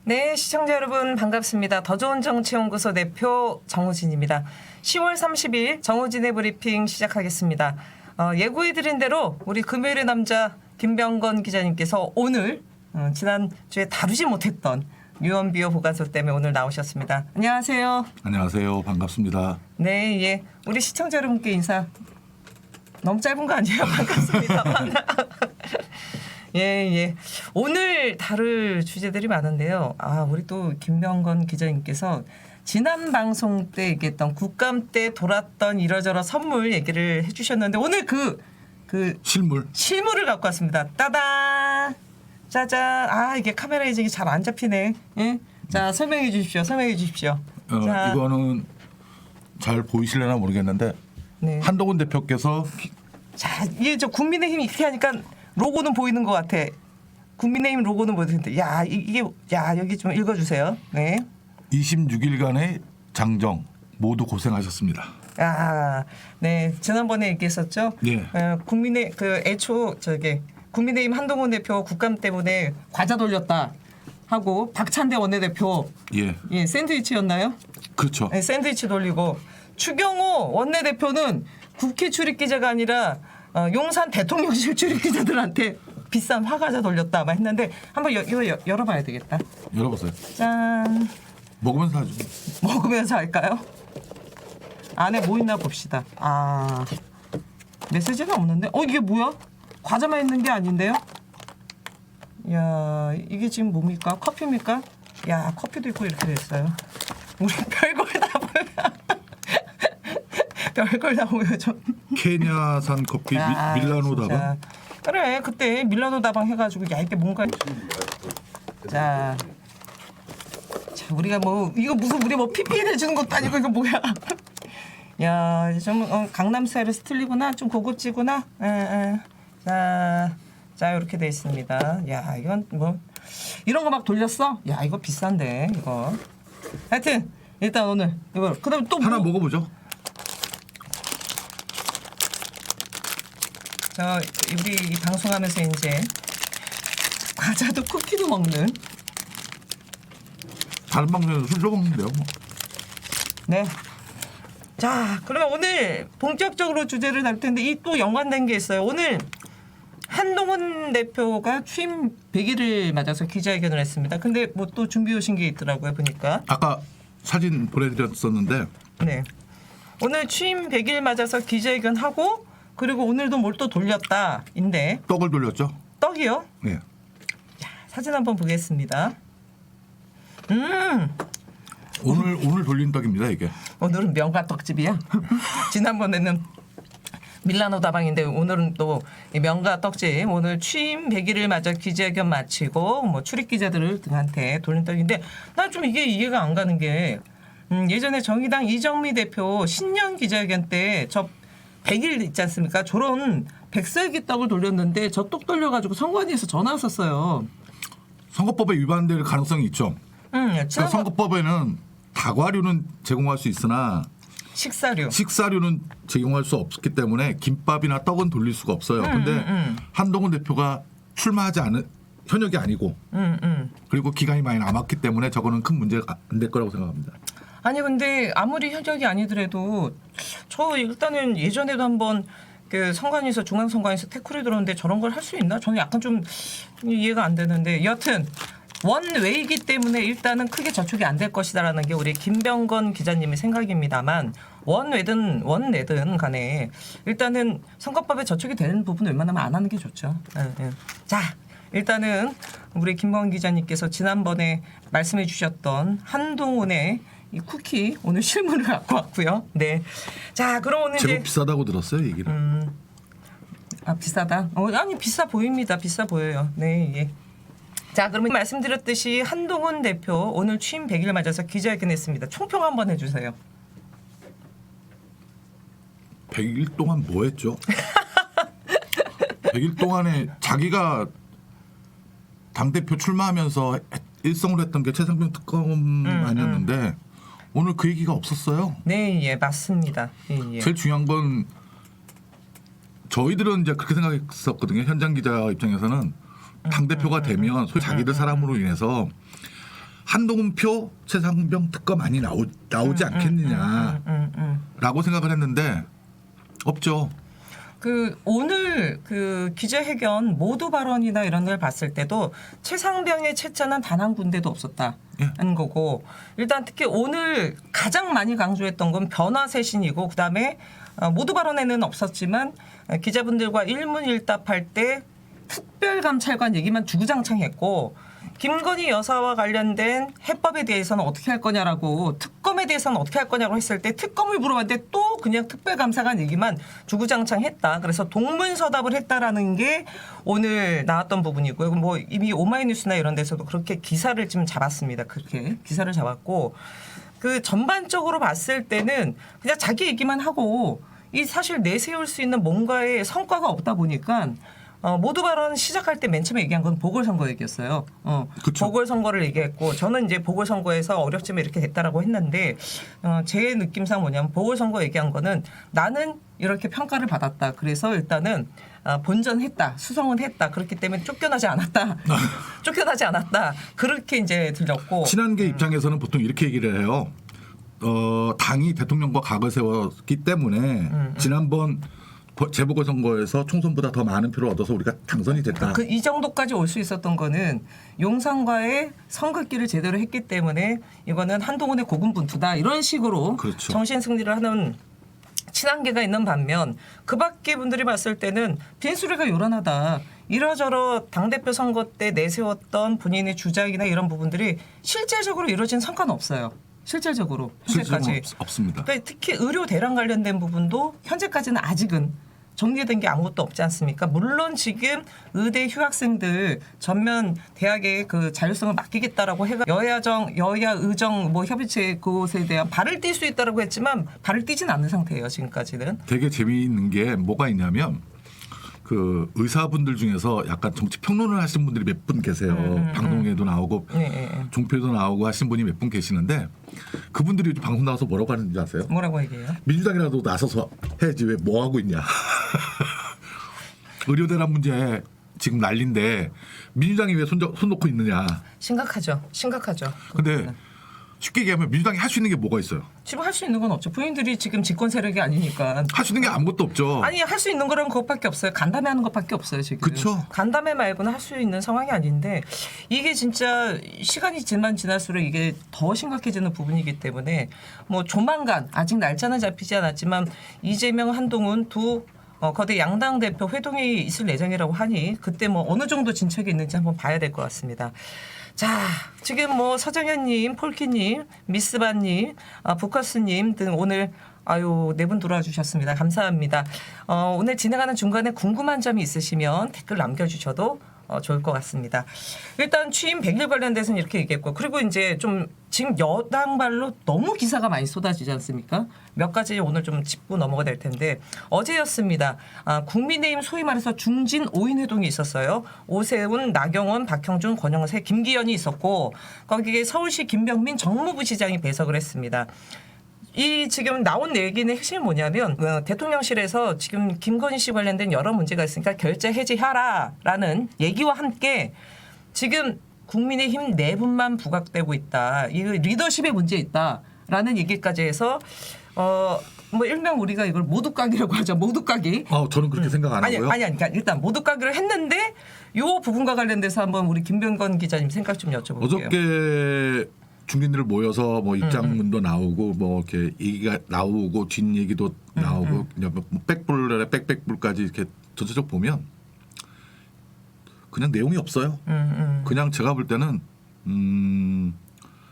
네, 시청자 여러분 반갑습니다. 더 좋은 정치연구소 대표 정우진입니다. 10월 30일 정우진의 브리핑 시작하겠습니다. 예고해드린 대로 우리 금요일의 남자 김병건 기자님께서 오늘 지난주에 다루지 못했던 유언비어 보관소 때문에 오늘 나오셨습니다. 안녕하세요. 안녕하세요. 반갑습니다. 네, 예. 우리 시청자 여러분께 인사. 너무 짧은 거 아니에요? 반갑습니다. 예, 예. 오늘 다룰 주제들이 많은데요. 우리 또 김병건 기자님께서 지난 방송 때 얘기했던 국감 때 돌았던 이러저러 선물 얘기를 해주셨는데 오늘 그 실물을 갖고 왔습니다. 따단! 짜잔! 이게 카메라 이직이 잘 안 잡히네. 예? 자, 설명해 주십시오. 자, 이거는 잘 보이실려나 모르겠는데 네. 한동훈 대표께서 자, 이게 저 국민의힘 이렇게 하니까 로고는 보이는 것 같아. 국민의힘 로고는 보이는데, 여기 좀 읽어주세요. 네. 26일간의 장정 모두 고생하셨습니다. 네. 지난번에 얘기했었죠. 예. 국민의힘 한동훈 대표 국감 때문에 과자 돌렸다 하고 박찬대 원내대표 예. 샌드위치였나요? 그렇죠. 네, 샌드위치 돌리고 추경호 원내대표는 국회 출입기자가 아니라 용산 대통령실 출입기자들한테 비싼 화과자 돌렸다 막 했는데 한번 이거 열어봐야 되겠다. 열어보세요. 짠. 먹으면서 하죠. 먹으면서 할까요? 안에 뭐 있나 봅시다. 메시지가 없는데? 이게 뭐야? 과자만 있는 게 아닌데요? 야, 이게 지금 뭡니까? 커피입니까? 야, 커피도 있고 이렇게 됐어요. 우리 별걸 다 보여. 별걸 다 보여줘. 케냐산 커피 밀라노 다방. 그래, 그때 밀라노 다방 해가지고 이게 뭔가. 자, 우리가 이거 무슨 우리 PPL 해주는 것도 아니고 이거 뭐야? 야, 좀 강남 스타일의 스틸리구나, 좀 고급지구나. 자 이렇게 돼 있습니다. 야, 이건 이런 거 막 돌렸어? 야, 이거 비싼데 이거. 하여튼 일단 오늘 이거 그다음 또 하나 먹어보죠. 우리 방송하면서 이제 과자도 쿠키도 먹는. 다른 방송에서 술도 먹는데요. 네. 자, 그러면 오늘 본격적으로 주제를 다룰 텐데 이 또 연관된 게 있어요. 오늘 한동훈 대표가 취임 100일을 맞아서 기자회견을 했습니다. 근데 또 준비해 오신 게 있더라고요, 보니까. 아까 사진 보내드렸었는데. 네. 오늘 취임 100일 맞아서 기자회견 하고 그리고 오늘도 뭘 또 돌렸다인데. 떡을 돌렸죠. 떡이요? 네. 자, 사진 한번 보겠습니다. 오늘 돌린 떡입니다, 이게. 오늘은 명가 떡집이야. 지난번에는 밀라노 다방인데 오늘은 또 명가 떡집. 오늘 취임 100일을 맞아 기자회견 마치고 출입 기자들을 등한테 돌린 떡인데 난 좀 이게 이해가 안 가는 게 예전에 정의당 이정미 대표 신년 기자회견 때 저 100일 있지 않습니까? 저런 백설기 떡을 돌렸는데 저 떡 돌려가지고 선관위에서 전화 왔었어요. 선거법에 위반될 가능성이 있죠. 그러니까 선거법에는 다과류는 제공할 수 있으나 식사류는 제공할 수 없기 때문에 김밥이나 떡은 돌릴 수가 없어요. 근데 한동훈 대표가 출마하지 않은 현역이 아니고 그리고 기간이 많이 남았기 때문에 저거는 큰 문제가 안 될 거라고 생각합니다. 아니 근데 아무리 현역이 아니더라도 저 일단은 예전에도 한번 그 선관위에서 중앙선관위에서 태클이 들어오는데 저런 걸 할 수 있나? 저는 약간 좀 이해가 안 되는데 여하튼 원외이기 때문에 일단은 크게 저촉이 안 될 것이다라는 게 우리 김병건 기자님의 생각입니다만 원외든 원내든 간에 일단은 선거법에 저촉이 되는 부분은 웬만하면 안 하는 게 좋죠. 자, 일단은 우리 김병건 기자님께서 지난번에 말씀해 주셨던 한동훈의 이 쿠키 오늘 실물을 갖고 왔고요. 네. 자, 그럼 오늘 제법 비싸다고 들었어요, 얘기를. 비싸다. 아니 비싸 보입니다. 비싸 보여요. 네, 예. 자, 그러면 말씀드렸듯이 한동훈 대표 오늘 취임 100일 맞아서 기자회견했습니다. 총평 한번 해주세요. 100일 동안 뭐 했죠? 100일 동안에 자기가 당대표 출마하면서 일성으로 했던 게 최상병 특검 아니었는데 오늘 그 얘기가 없었어요. 네, 예, 맞습니다. 예. 제일 중요한 건 저희들은 이제 그렇게 생각했었거든요. 현장 기자 입장에서는 당대표가 되면 소위 자기들 사람으로 인해서 한동훈표 최상병 특검 많이 나오지 않겠느냐라고 생각을 했는데 없죠. 그 오늘 그 기자회견 모두 발언이나 이런 걸 봤을 때도 최상병의 채자는 단 한 군데도 없었다는 거고 일단 특히 오늘 가장 많이 강조했던 건 변화쇄신이고 그다음에 모두 발언에는 없었지만 기자분들과 일문일답할 때 특별감찰관 얘기만 주구장창했고 김건희 여사와 관련된 해법에 대해서는 어떻게 할 거냐라고 특검에 대해서는 어떻게 할 거냐고 했을 때 특검을 물어봤는데 또 그냥 특별감사관 얘기만 주구장창 했다. 그래서 동문서답을 했다라는 게 오늘 나왔던 부분이고요. 뭐 이미 오마이뉴스나 이런 데서도 그렇게 기사를 지금 잡았습니다. 그렇게 기사를 잡았고 그 전반적으로 봤을 때는 그냥 자기 얘기만 하고 이 사실 내세울 수 있는 뭔가의 성과가 없다 보니까 모두 발언 시작할 때 맨 처음에 얘기한 건 보궐선거 얘기였어요. 보궐선거를 얘기했고 저는 이제 보궐선거에서 어렵지만 이렇게 됐다라고 했는데 제 느낌상 뭐냐면 보궐선거 얘기한 거는 나는 이렇게 평가를 받았다. 그래서 일단은 본전했다. 수성은 했다. 그렇기 때문에 쫓겨나지 않았다. 쫓겨나지 않았다. 그렇게 이제 들렸고. 친한계 입장에서는 보통 이렇게 얘기를 해요. 당이 대통령과 각을 세웠기 때문에 지난번 재보궐선거에서 총선보다 더 많은 표를 얻어서 우리가 당선이 됐다. 이 정도까지 올 수 있었던 거는 용산과의 선긋기를 제대로 했기 때문에 이거는 한동훈의 고군분투다 이런 식으로 그렇죠. 정신 승리를 하는 친한계가 있는 반면 그 밖에 분들이 봤을 때는 빈수레가 요란하다. 이러저러 당대표 선거 때 내세웠던 본인의 주장이나 이런 부분들이 실질적으로 이루어진 성과는 없어요. 실질적으로 현재까지 없습니다. 그러니까 특히 의료 대란 관련된 부분도 현재까지는 아직은 정리된 게 아무것도 없지 않습니까? 물론 지금 의대 휴학생들 전면 대학의 그 자율성을 맡기겠다라고 해가 여야 의정 뭐 협의체 그것에 대한 발을 띨 수 있다라고 했지만 발을 띄진 않는 상태예요 지금까지는. 되게 재미있는 게 뭐가 있냐면 그 의사분들 중에서 약간 정치 평론을 하신 분들이 몇 분 계세요. 방송에도 나오고 종편에도 나오고 하신 분이 몇 분 계시는데 그분들이 요즘 방송 나와서 뭐라고 하는지 아세요? 뭐라고 얘기해요? 민주당이라도 나서서 해야지 왜 뭐 하고 있냐. 의료대란 문제 지금 난리인데 민주당이 왜 손 놓고 있느냐. 심각하죠. 근데 쉽게 얘기하면 민주당이 할 수 있는 게 뭐가 있어요? 지금 할 수 있는 건 없죠. 부인들이 지금 집권 세력이 아니니까. 할 수 있는 게 아무것도 없죠. 아니 할 수 있는 거는 그것밖에 없어요. 간담회 하는 것밖에 없어요 지금. 그렇죠. 간담회 말고는 할 수 있는 상황이 아닌데 이게 진짜 시간이 지날수록 이게 더 심각해지는 부분이기 때문에 뭐 조만간 아직 날짜는 잡히지 않았지만 이재명 한동훈 두 거대 양당 대표 회동이 있을 예정이라고 하니 그때 뭐 어느 정도 진척이 있는지 한번 봐야 될 것 같습니다. 자, 지금 뭐 서정현님, 폴키님, 미스바님, 부커스님 등 오늘 네 분 들어와 주셨습니다. 감사합니다. 오늘 진행하는 중간에 궁금한 점이 있으시면 댓글 남겨주셔도 좋을 것 같습니다. 일단 취임 100일 관련돼서는 이렇게 얘기했고 그리고 이제 좀 지금 여당발로 너무 기사가 많이 쏟아지지 않습니까? 몇 가지 오늘 좀 짚고 넘어가 될 텐데 어제였습니다. 국민의힘 소위 말해서 중진 5인 회동이 있었어요. 오세훈, 나경원, 박형준, 권영세, 김기현이 있었고 거기에 서울시 김병민 정무부시장이 배석을 했습니다. 이 지금 나온 얘기는 핵심이 뭐냐면 대통령실에서 지금 김건희 씨 관련된 여러 문제가 있으니까 결재 해지하라라는 얘기와 함께 지금 국민의힘 내분만 부각되고 있다. 이 리더십에 문제 있다라는 얘기까지 해서 뭐 일명 우리가 이걸 모두까기라고 하죠. 모두까기. 저는 그렇게 생각 안 하고요. 아니 그러니까 일단 모두까기를 했는데 요 부분과 관련돼서 한번 우리 김병건 기자님 생각 좀 여쭤볼게요. 어저께 중진들 모여서 뭐 입장문도 나오고 뭐 이렇게 얘기가 나오고 뒷 얘기도 나오고 그냥 뭐 백불에 백백불까지 이렇게 전체적 보면 그냥 내용이 없어요. 그냥 제가 볼 때는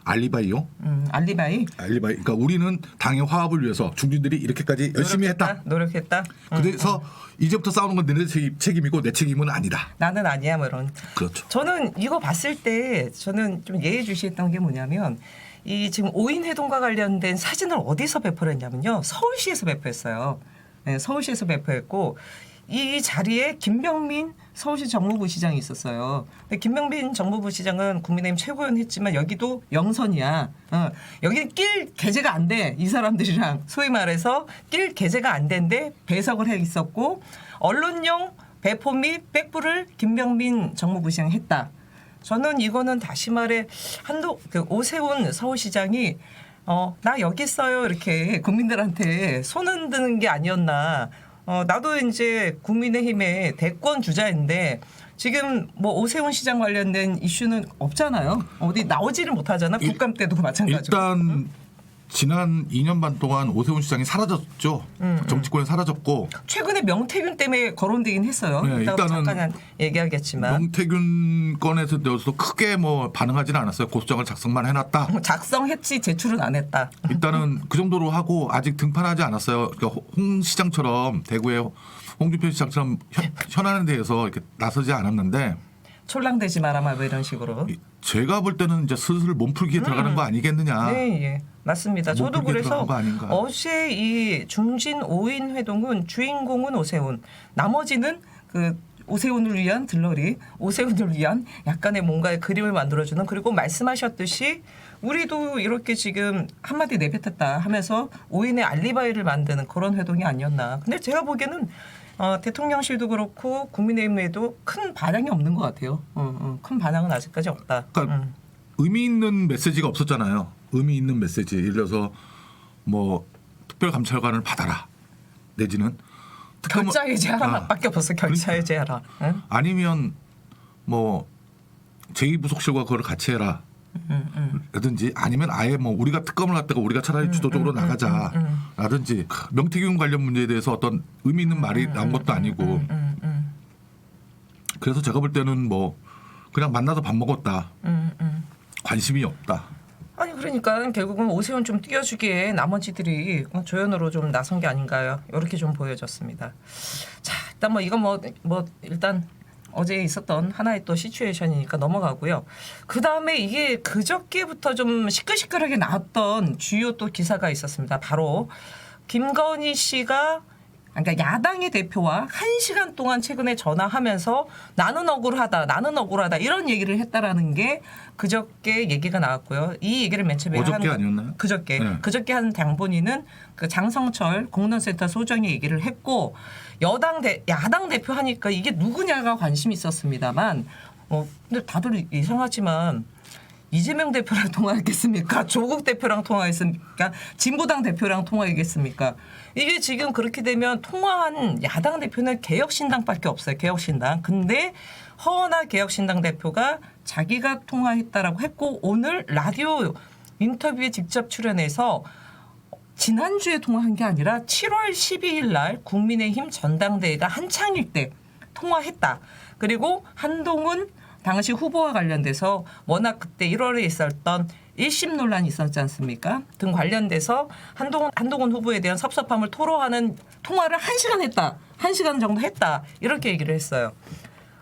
알리바이요. 알리바이. 그러니까 우리는 당의 화합을 위해서 중진들이 이렇게까지 열심히 노력했다. 그래서 이제부터 싸우는 건 내 책임이고 내 책임은 아니다. 나는 아니야 뭐 이런. 그렇죠. 저는 이거 봤을 때 저는 좀 예의주시했던 게 뭐냐면 이 지금 5인 회동과 관련된 사진을 어디서 배포를 했냐면요. 서울시에서 배포했어요. 네, 서울시에서 배포했고 이 자리에 김병민 서울시 정무부시장이 있었어요. 근데 김병민 정무부시장은 국민의힘 최고위원 했지만 여기도 영선이야. 여기는 낄 개재가 안 돼. 이 사람들이랑 소위 말해서 낄 개재가 안 된데 배석을 해 있었고 언론용 배포 및 백부를 김병민 정무부시장이 했다. 저는 이거는 다시 말해 오세훈 서울시장이 나 여기 있어요 이렇게 국민들한테 손 흔드는 게 아니었나. 나도 이제 국민의힘의 대권 주자인데 지금 뭐 오세훈 시장 관련된 이슈는 없잖아요. 어디 나오지를 못하잖아. 국감 때도 마찬가지고. 일단 지난 2년 반 동안 오세훈 시장이 사라졌죠. 정치권에 사라졌고 최근에 명태균 때문에 거론되긴 했어요. 네, 일단은 잠깐 얘기하겠지만 명태균 건에서 크게 뭐 반응하지는 않았어요. 고소장을 작성만 해놨다. 작성했지 제출은 안 했다. 일단은 그 정도로 하고 아직 등판하지 않았어요. 그러니까 홍 시장처럼 대구의 홍준표 시장처럼 현안에 대해서 이렇게 나서지 않았는데 촐랑대지 마라 뭐 이런 식으로. 제가 볼 때는 이제 슬슬 몸풀기에 들어가는 거 아니겠느냐. 네, 예. 맞습니다. 저도 그래서 어제 이 중진 5인 회동은 주인공은 오세훈, 나머지는 그 오세훈을 위한 들러리, 오세훈을 위한 약간의 뭔가의 그림을 만들어주는 그리고 말씀하셨듯이 우리도 이렇게 지금 한마디 내뱉었다 하면서 5인의 알리바이를 만드는 그런 회동이 아니었나. 근데 제가 보기에는 대통령실도 그렇고 국민의힘에도 큰 반향이 없는 것 같아요. 큰 반향은 아직까지 없다. 그러니까 의미 있는 메시지가 없었잖아요. 의미 있는 메시지. 예를 들어서 뭐 특별감찰관을 받아라 내지는 결자해제하라밖에 없어. 결자해제하라. 응? 아니면 뭐 제2부속실과 그걸 같이 해라. 라든지 아니면 아예 뭐 우리가 특검을 갖다가 우리가 차라리 주도적으로 나가자라든지 명태균 관련 문제에 대해서 어떤 의미 있는 말이 나온 것도 아니고 그래서 제가 볼 때는 뭐 그냥 만나서 밥 먹었다. 관심이 없다. 아니 그러니까 결국은 오세훈 좀 띄워주기에 나머지들이 조연으로 좀 나선 게 아닌가요? 이렇게 좀 보여졌습니다. 자 일단 뭐 이건 뭐 일단 어제 있었던 하나의 또 시츄에이션이니까 넘어가고요. 그 다음에 이게 그저께부터 좀 시끌시끌하게 나왔던 주요 또 기사가 있었습니다. 바로 김건희 씨가 그러니까 야당의 대표와 1시간 동안 최근에 전화하면서 나는 억울하다 이런 얘기를 했다라는 게 그저께 얘기가 나왔고요. 이 얘기를 맨 처음에 어저께 아니었나요? 그저께 네. 그저께 한 장본인은 그 장성철 공론센터 소장이 얘기를 했고 야당 대표 하니까 이게 누구냐가 관심이 있었습니다만 근데 다들 이상하지만 이재명 대표랑 통화했겠습니까? 조국 대표랑 통화했습니까? 진보당 대표랑 통화했겠습니까? 이게 지금 그렇게 되면 통화한 야당 대표는 개혁신당밖에 없어요. 개혁신당. 근데 허은하 개혁신당 대표가 자기가 통화했다라고 했고 오늘 라디오 인터뷰에 직접 출연해서 지난주에 통화한 게 아니라 7월 12일 날 국민의힘 전당대회가 한창일 때 통화했다. 그리고 한동훈 당시 후보와 관련돼서 워낙 그때 1월에 있었던 1심 논란이 있었지 않습니까? 등 관련돼서 한동훈 후보에 대한 섭섭함을 토로하는 통화를 1시간 했다. 1시간 정도 했다. 이렇게 얘기를 했어요.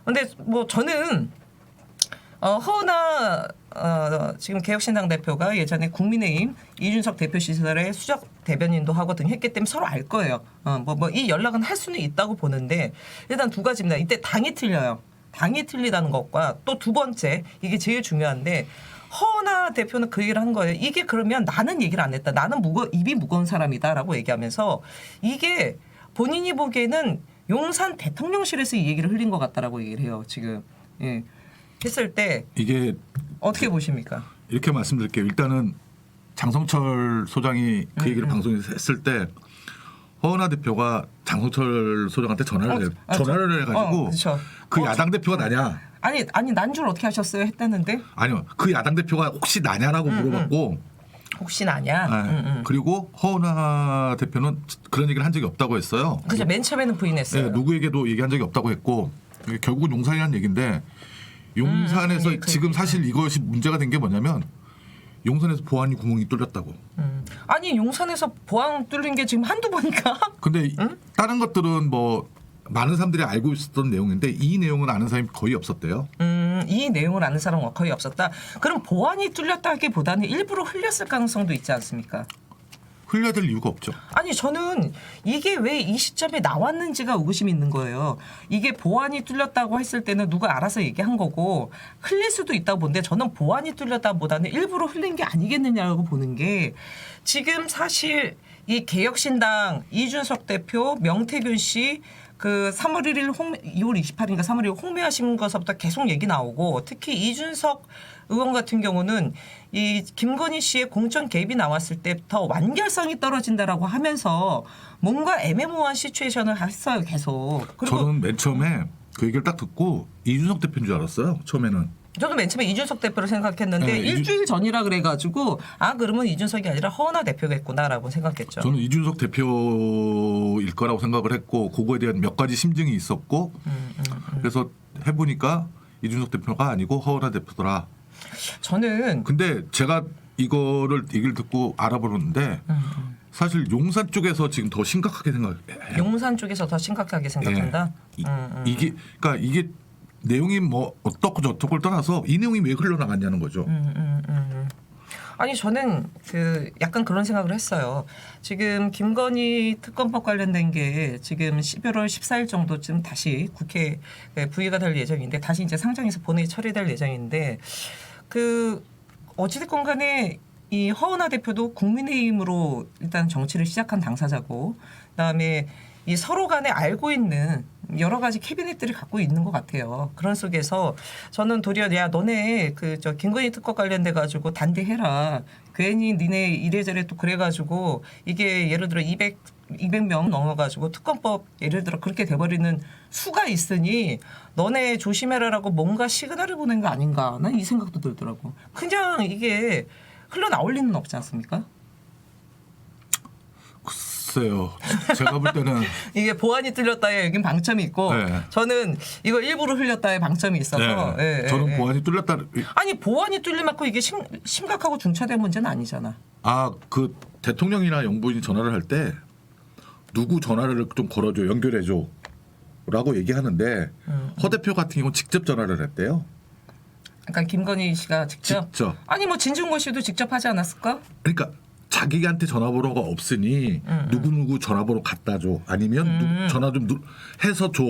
근데 뭐 저는 허은하 지금 개혁신당 대표가 예전에 국민의힘 이준석 대표 시절에 수석 대변인도 하고 등 했기 때문에 서로 알 거예요. 이 연락은 할 수는 있다고 보는데 일단 두 가지입니다. 이때 당이 틀려요. 당이 틀리다는 것과 또 두 번째 이게 제일 중요한데 허은하 대표는 그 얘기를 한 거예요. 이게 그러면 나는 얘기를 안 했다. 나는 입이 무거운 사람이다라고 얘기하면서 이게 본인이 보기에는 용산 대통령실에서 이 얘기를 흘린 것 같다라고 얘기를 해요. 지금 예. 했을 때 이게 어떻게 보십니까? 이렇게 말씀드릴게요. 일단은 장성철 소장이 그 얘기를 방송에서 했을 때 허은하 대표가 장성철 소장한테 전화를 해가지고 그렇죠. 그 야당 대표가 나냐? 아니 난 줄 어떻게 하셨어요? 했다는데? 아니요. 그 야당 대표가 혹시 나냐라고 물어봤고 혹시 나냐? 그리고 허은하 대표는 그런 얘기를 한 적이 없다고 했어요. 그죠. 맨 처음에는 부인했어요. 네, 누구에게도 얘기한 적이 없다고 했고 결국은 용산이라는 얘기인데 용산에서 지금 사실 이것이 문제가 된 게 뭐냐면 용산에서 보안이 구멍이 뚫렸다고. 아니 용산에서 보안 뚫린 게 지금 한두 번인가? 근데 다른 것들은 뭐 많은 사람들이 알고 있었던 내용인데 이 내용은 아는 사람이 거의 없었대요. 이 내용을 아는 사람은 거의 없었다. 그럼 보안이 뚫렸다기보다는 일부러 흘렸을 가능성도 있지 않습니까? 흘려야 될 이유가 없죠. 아니 저는 이게 왜 이 시점에 나왔는지가 의구심이 있는 거예요. 이게 보안이 뚫렸다고 했을 때는 누가 알아서 얘기한 거고 흘릴 수도 있다고 보는데 저는 보안이 뚫렸다보다는 일부러 흘린 게 아니겠느냐고 보는 게 지금 사실 이 개혁신당 이준석 대표, 명태균 씨 그 3월 1일 2월 28일인가 3월 1일 홍매하신 것부터 계속 얘기 나오고 특히 이준석 의원 같은 경우는 이 김건희 씨의 공천 개입이 나왔을 때부터 완결성이 떨어진다라고 하면서 뭔가 애매모호한 시츄에이션을 했어요 계속. 그리고 저는 맨 처음에 그 얘기를 딱 듣고 이준석 대표인 줄 알았어요. 처음에는. 저도 맨 처음에 이준석 대표를 생각했는데 네, 일주일 전이라 그래가지고 아 그러면 이준석이 아니라 허은하 대표겠구나라고 생각했죠. 저는 이준석 대표일 거라고 생각을 했고 그거에 대한 몇 가지 심증이 있었고 그래서 해보니까 이준석 대표가 아니고 허은하 대표더라. 저는 근데 제가 이거를 얘기를 듣고 알아보는데 사실 용산 쪽에서 지금 더 심각하게 생각해요. 용산 쪽에서 더 심각하게 생각한다. 이게 그러니까 이게 내용이 뭐 어떻고 저떻고를 떠나서 이 내용이 왜 흘러나갔냐는 거죠. 아니 저는 그 약간 그런 생각을 했어요. 지금 김건희 특검법 관련된 게 지금 11월 14일 정도쯤 다시 국회에 부의가 될 예정인데 다시 이제 상정해서 본회의 처리될 예정인데 그 어찌됐건 간에 이 허은하 대표도 국민의힘으로 일단 정치를 시작한 당사자고 그다음에 이 서로 간에 알고 있는 여러 가지 캐비넷들을 갖고 있는 것 같아요. 그런 속에서 저는 도리어 야 너네 그 저 김건희 특검 관련돼 가지고 단대해라. 괜히 니네 이래저래 또 그래가지고 이게 예를 들어 200명 넘어가지고 특검법 예를 들어 그렇게 돼버리는 수가 있으니 너네 조심해라라고 뭔가 시그널을 보낸 거 아닌가. 난 이 생각도 들더라고. 그냥 이게 흘러나올 리는 없지 않습니까? 글쎄요. 제가 볼 때는 이게 보안이 뚫렸다에 여긴 방점이 있고 네. 저는 이거 일부러 흘렸다에 방점이 있어서 네. 예, 저는 예, 보안이 뚫렸다. 아니 보안이 뚫리만큼 이게 심각하고 중차대한 문제는 아니잖아. 그 대통령이나 영부인이 전화를 할 때 누구 전화를 좀 걸어줘 연결해줘 라고 얘기하는데 허 대표 같은 경우는 직접 전화를 했대요. 그러니까 김건희 씨가 직접? 아니 뭐 진중권 씨도 직접 하지 않았을까? 그러니까 자기한테 전화번호가 없으니 누구누구 전화번호 갖다 줘 아니면 전화 좀 해서 줘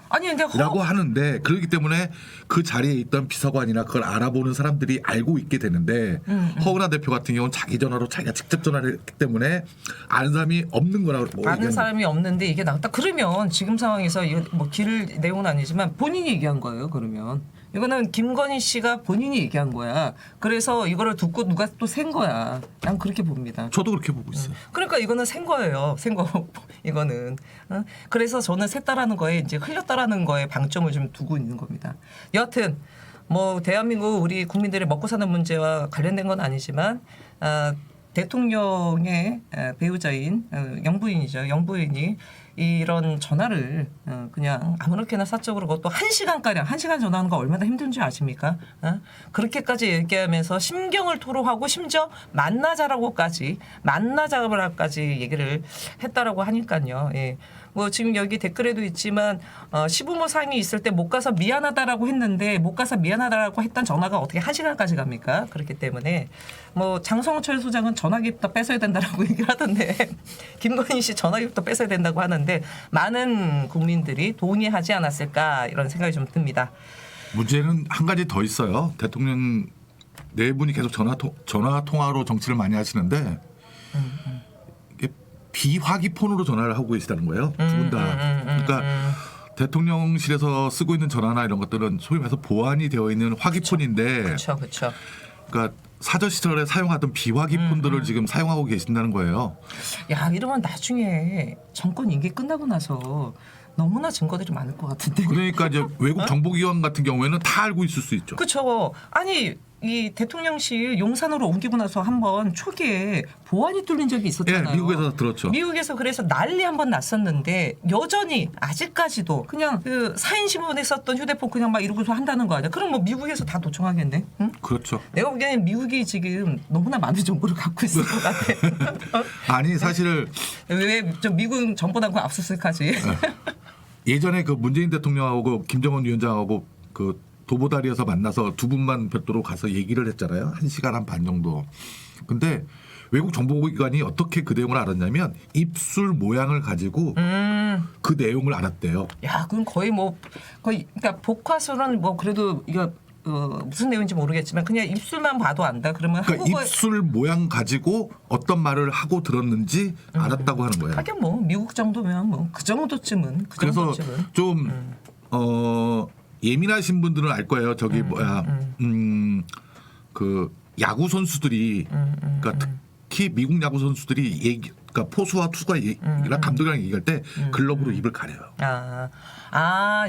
아니 근데 라고 하는데 그렇기 때문에 그 자리에 있던 비서관이나 그걸 알아보는 사람들이 알고 있게 되는데 허은하 대표 같은 경우는 자기 전화로 자기가 직접 전화를 했기 때문에 아는 사람이 없는 거라고 아는 사람이 없는데 이게 나왔다 그러면 지금 상황에서 이거 뭐 길 내용은 아니지만 본인이 얘기한 거예요. 그러면 이거는 김건희 씨가 본인이 얘기한 거야. 그래서 이거를 듣고 누가 또 샌 거야. 난 그렇게 봅니다. 저도 그렇게 보고 있어요. 그러니까 이거는 샌 거예요. 샌 거 이거는. 그래서 저는 샜다라는 거에 이제 흘렸다라는 거에 방점을 좀 두고 있는 겁니다. 여하튼 뭐 대한민국 우리 국민들의 먹고 사는 문제와 관련된 건 아니지만 대통령의 배우자인 영부인이죠. 영부인이 이런 전화를 그냥 아무렇게나 사적으로 그것도 1시간가량 1시간 전화하는 거 얼마나 힘든지 아십니까? 그렇게까지 얘기하면서 심경을 토로하고 심지어 만나자라고까지 얘기를 했다라고 하니까요. 예. 뭐 지금 여기 댓글에도 있지만 시부모 상이 있을 때 못 가서 미안하다라고 했는데 못 가서 미안하다라고 했던 전화가 어떻게 1시간까지 갑니까? 그렇기 때문에 뭐 장성철 소장은 전화기부터 뺏어야 된다라고 얘기를 하던데 김건희 씨 전화기부터 뺏어야 된다고 하는데 많은 국민들이 동의하지 않았을까 이런 생각이 좀 듭니다. 문제는 한 가지 더 있어요. 대통령 네 분이 계속 전화 통화로 정치를 많이 하시는데 비화기폰으로 전화를 하고 계시다는 거예요. 두 분 다. 그러니까 대통령실에서 쓰고 있는 전화나 이런 것들은 소위 말해서 보안이 되어 있는 화기폰인데 그렇죠. 그러니까 사저 시절에 사용하던 비화기폰들을 지금 사용하고 계신다는 거예요. 야 이러면 나중에 정권 임기 끝나고 나서 너무나 증거들이 많을 것 같은데. 그러니까 이제 외국 정보기관 같은 경우에는 다 알고 있을 수 있죠. 그렇죠. 아니 이 대통령실 용산으로 옮기고 나서 한번 초기에 보안이 뚫린 적이 있었잖아요. 예, 미국에서 들었죠. 미국에서 그래서 난리 한번 났었는데 여전히 아직까지도 그냥 그 사인 신문에 썼던 휴대폰 그냥 막 이러고서 한다는 거 아니야? 그럼 뭐 미국에서 다 도청하겠네? 응? 그렇죠. 내가 보기에는 미국이 지금 너무나 많은 정보를 갖고 있을 것 같아. 아니 사실 왜 좀 미국 정보당국 압수수색하지? 예전에 그 문재인 대통령하고 김정은 위원장하고 그 도보다리에서 만나서 두 분만 별도로 가서 얘기를 했잖아요. 1시간 한 반 정도. 근데 외국 정보기관이 어떻게 그 내용을 알았냐면 입술 모양을 가지고 그 내용을 알았대요. 야, 그럼 거의 그러니까 복화술은 뭐 그래도 이거 무슨 내용인지 모르겠지만 그냥 입술만 봐도 안다. 그러면 그러니까 한국어 입술 모양 가지고 어떤 말을 하고 들었는지 알았다고 하는 거예요. 하긴 뭐 미국 정도면 뭐 그 정도쯤은 그래서 좀 예민하신 분들은 알 거예요. 저기 그 야구 선수들이 그러니까 특히 미국 야구 선수들이 그러니까 포수와 투수가 감독이랑 얘기할 때 글러브로 입을 가려요.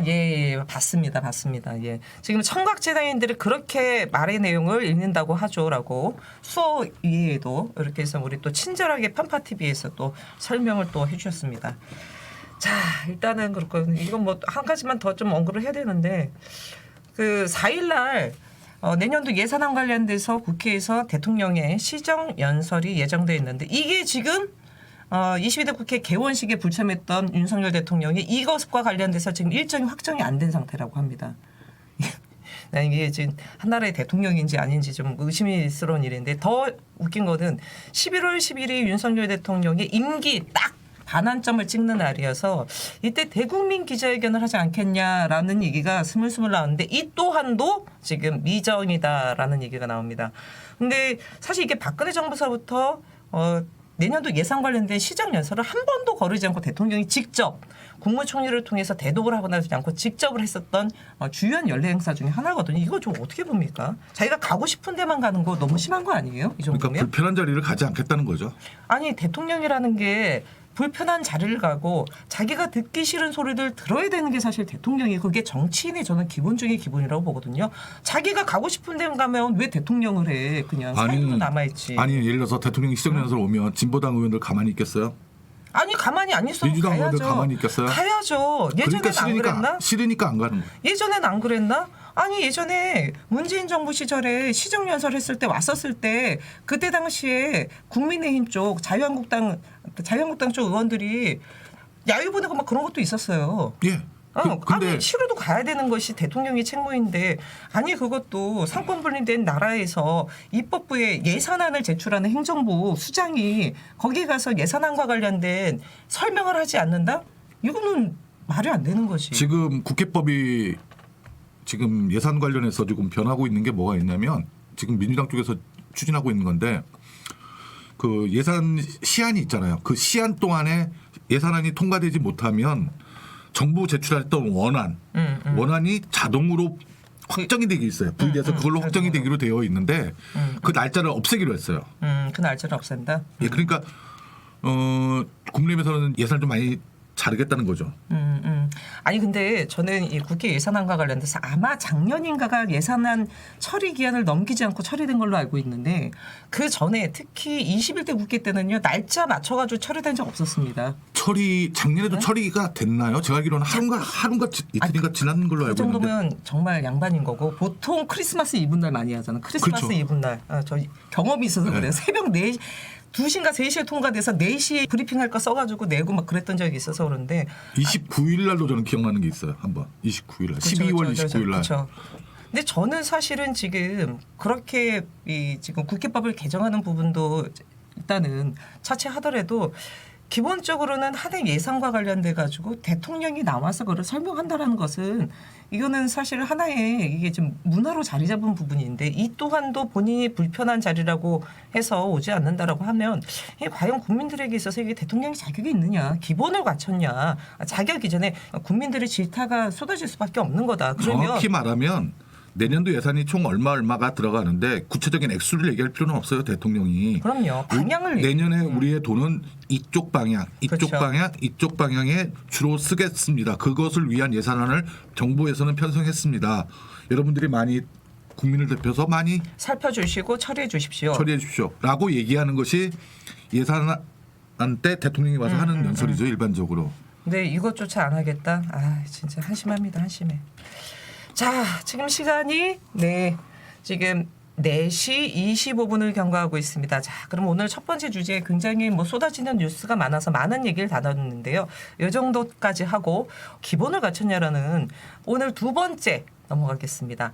예, 봤습니다. 예. 지금 청각장애인들이 그렇게 말의 내용을 읽는다고 하죠라고 수어 이해에도 이렇게 해서 우리 또 친절하게 편파TV에서 또 설명을 또 해주셨습니다. 자, 일단은 그렇고 이건 뭐 한 가지만 더 좀 언급을 해야 되는데 그 4일날 내년도 예산안 관련돼서 국회에서 대통령의 시정 연설이 예정돼 있는데 이게 지금 22대 국회 개원식에 불참했던 윤석열 대통령이 이것과 관련돼서 지금 일정이 확정이 안 된 상태라고 합니다. 이게 지금 한 나라의 대통령인지 아닌지 좀 의심스러운 일인데 더 웃긴 거는 11월 10일이 윤석열 대통령의 임기 딱 반환점을 찍는 날이어서 이때 대국민 기자회견을 하지 않겠냐라는 얘기가 스물스물 나오는데 이 또한도 지금 미정이다라는 얘기가 나옵니다. 근데 사실 이게 박근혜 정부서부터 내년도 예산 관련된 시정 연설을 한 번도 거르지 않고 대통령이 직접 국무총리를 통해서 대독을 하거나 하지 않고 직접을 했었던 주요한 연례 행사 중에 하나거든요. 이거 좀 어떻게 봅니까? 자기가 가고 싶은 데만 가는 거 너무 심한 거 아니에요? 이 정도면? 그러니까 불편한 자리를 가지 않겠다는 거죠. 아니 대통령이라는 게 불편한 자리를 가고 자기가 듣기 싫은 소리들 들어야 되는 게 사실 대통령이 그게 정치인의 저는 기본 중의 기본이라고 보거든요. 자기가 가고 싶은 데 가면 왜 대통령을 해? 그냥 사인으로 남아있지. 아니 예를 들어서 대통령이 시정연설 오면 진보당 의원들 가만히 있겠어요? 아니 가만히 안 있어도 민주당 가야죠. 의원들 가만히 있겠어요? 가야죠. 예전엔 그러니까 안 그랬나? 싫으니까 안 가는 거예요. 예전엔 안 그랬나? 아니 예전에 문재인 정부 시절에 시정연설 했을 때 왔었을 때 그때 당시에 국민의힘 쪽 자유한국당 쪽 의원들이 야유 보내고 막 그런 것도 있었어요. 예. 근데 아니 싫어도 가야 되는 것이 대통령의 책무인데 아니 그것도 상권 분립된 나라에서 입법부에 예산안을 제출하는 행정부 수장이 거기에 가서 예산안과 관련된 설명을 하지 않는다? 이거는 말이 안 되는 것이. 지금 국회법이 지금 예산 관련해서 지금 변하고 있는 게 뭐가 있냐면 지금 민주당 쪽에서 추진하고 있는 건데 그 예산 시한이 있잖아요. 그 시한 동안에 예산안이 통과되지 못하면 정부 제출했던 원안이 자동으로 확정이 되기 있어요. 분리해서 그걸로 확정이 되기로 되어 있는데 그 날짜를 없애기로 했어요. 그 날짜를 없앤다. 예, 그러니까 국민의힘에서는 예산을 좀 많이 자르겠다는 거죠. 아니 근데 저는 이 국회 예산안과 관련돼서 아마 작년인가가 예산안 처리 기한을 넘기지 않고 처리된 걸로 알고 있는데 그 전에 특히 21대 국회 때는요 날짜 맞춰가지고 처리된 적 없었습니다. 작년에도 네? 처리가 됐나요? 제가 알기로는 하루인가 이틀인가 지난 걸로 알고 있는데. 그 정도면 정말 양반인 거고 보통 크리스마스 이브 날 많이 하잖아. 크리스마스 그렇죠. 이브 날. 저 경험이 있어서 그래요. 새벽 4시 2시인가 3시에 통과돼서 4시에 브리핑할 거 써가지고 내고 막 그랬던 적이 있어서 그런데 29일 날도 저는 기억나는 게 있어요. 한번 29일 날 12월 29일 날. 그렇죠. 근데 저는 사실은 지금 그렇게 지금 국회법을 개정하는 부분도 일단은 차치하더라도 기본적으로는 한해 예산과 관련돼 가지고 대통령이 나와서 그걸 설명한다라는 것은 이거는 사실 하나의 이게 좀 문화로 자리 잡은 부분인데 이 또한도 본인이 불편한 자리라고 해서 오지 않는다라고 하면 이게 과연 국민들에게 있어서 이게 대통령이 자격이 있느냐 기본을 갖췄냐 자격 이전에 국민들의 질타가 쏟아질 수밖에 없는 거다. 그러면 정확히 말하면 내년도 예산이 총 얼마가 들어가는데 구체적인 액수를 얘기할 필요는 없어요. 대통령이. 그럼요. 방향을 내년에 우리의 돈은 이쪽 방향, 그렇죠. 이쪽 방향에 주로 쓰겠습니다. 그것을 위한 예산안을 정부에서는 편성했습니다. 여러분들이 많이 국민을 대표해서 많이 살펴주시고 처리해 주십시오. 처리해 주십시오. 라고 얘기하는 것이 예산안 때 대통령이 와서 하는 연설이죠. 일반적으로. 근데 이것조차 안 하겠다. 아 진짜 한심합니다. 한심해. 자, 지금 시간이 지금 4시 25분을 경과하고 있습니다. 자, 그럼 오늘 첫 번째 주제에 굉장히 쏟아지는 뉴스가 많아서 많은 얘기를 다뤘는데요. 이 정도까지 하고 기본을 갖췄냐라는 오늘 두 번째 넘어가겠습니다.